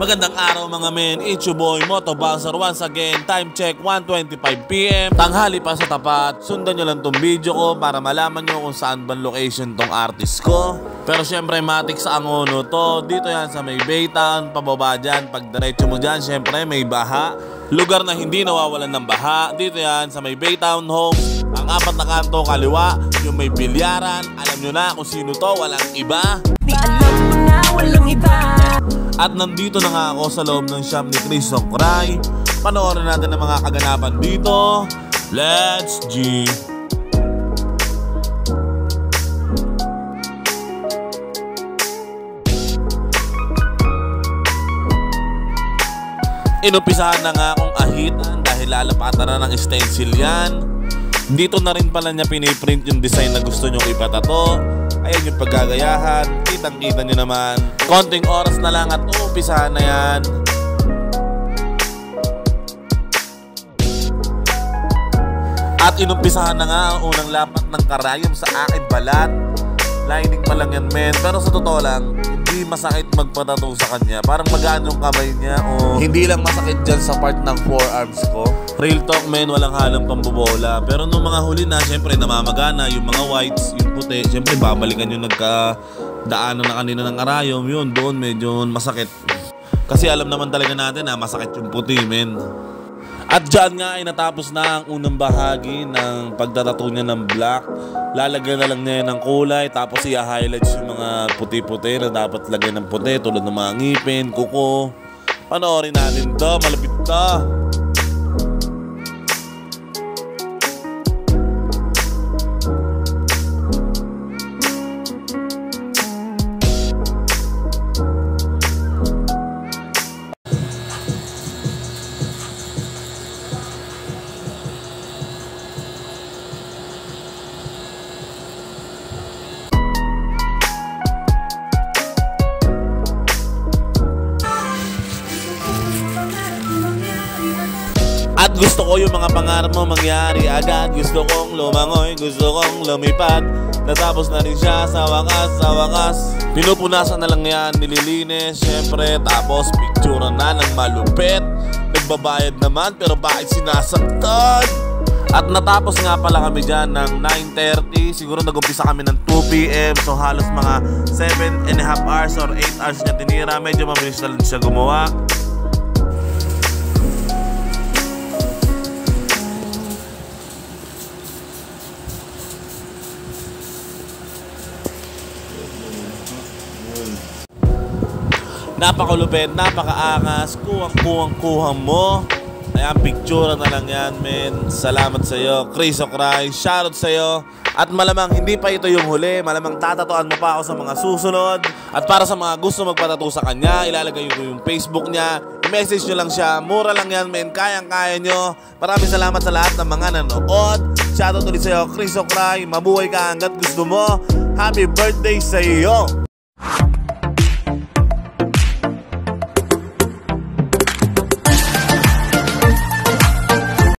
Magandang araw mga men, it's your boy Moto Bouncer once again. Time check 1:25 PM. Tanghali pa sa tapat. Sundan nyo lang tong video ko para malaman nyo kung saan bang location tong artist ko. Pero syempre matik sa Angono to. Dito yan sa may Baytown, pababa dyan. Pag diretso mo dyan, syempre may baha. Lugar na hindi nawawalan ng baha. Dito yan sa may Baytown Home. Ang apat na kanto kaliwa, yung may bilyaran. Alam nyo na kung sino to, walang iba. Di alam mo na walang iba. At nandito na nga ako sa loob ng shop ni Criso Cray. Panoorin natin ang mga kaganapan dito. Let's G! Inumpisahan na nga akong ahitan dahil lalapatan na ng stencil yan. Dito na rin pala niya piniprint yung design na gusto nyong ipatato. Ayan yung paggagayahan, kitang-kita nyo naman. Konting oras na lang at umpisahan na yan. At inumpisahan na nga ang unang lapat ng karayom sa aking balat. Lining pa lang yan men, pero sa totoo lang, hindi masakit magpatato sa kanya. Parang magaan yung kamay niya o hindi lang masakit dyan sa part ng forearms ko. Real talk men, walang halang pambobola. Pero nung mga huli na, syempre namamagana yung mga whites, yung puti. Syempre babalikan yung nagkadaanan na kanina ng karayom. Yun, doon medyo masakit. Kasi alam naman talaga natin na masakit yung puti men. At dyan nga ay natapos na ang unang bahagi ng pagtatato niya ng black. Lalagyan na lang niya ng kulay, tapos i-highlights yung mga puti-puti na dapat lagay ng puti tulad ng mga ngipin, kuko. Panoorin natin to, malapit to. At gusto ko yung mga pangarap mo mangyari agad. Gusto kong lumangoy, gusto kong lumipad. Natapos na rin siya sa wakas. Pinupunasan na lang yan, nililinis syempre. Tapos picture na ng malupit. Nagbabayad naman pero bakit sinasaktan? At natapos nga pala kami dyan ng 9:30. Siguro nag-umpisa kami ng 2 PM. So halos mga 7.5 hours or 8 hours niya tinira. Medyo mabilis na lang siya gumawa. Napakalupit, napakaangas, kuha mo. Ayan, picture na lang yan, men. Salamat sa'yo, Criso Cray. Shoutout sa'yo. At malamang hindi pa ito yung huli. Malamang tatatuan mo pa ako sa mga susunod. At para sa mga gusto magpatato sa kanya, ilalagay ko yung Facebook niya. I-message nyo lang siya. Mura lang yan, men. Kayang-kaya nyo. Maraming salamat sa lahat ng mga nanood. Shoutout ulit sa'yo, Criso Cray. Mabuhay ka hanggat gusto mo. Happy birthday sa'yo.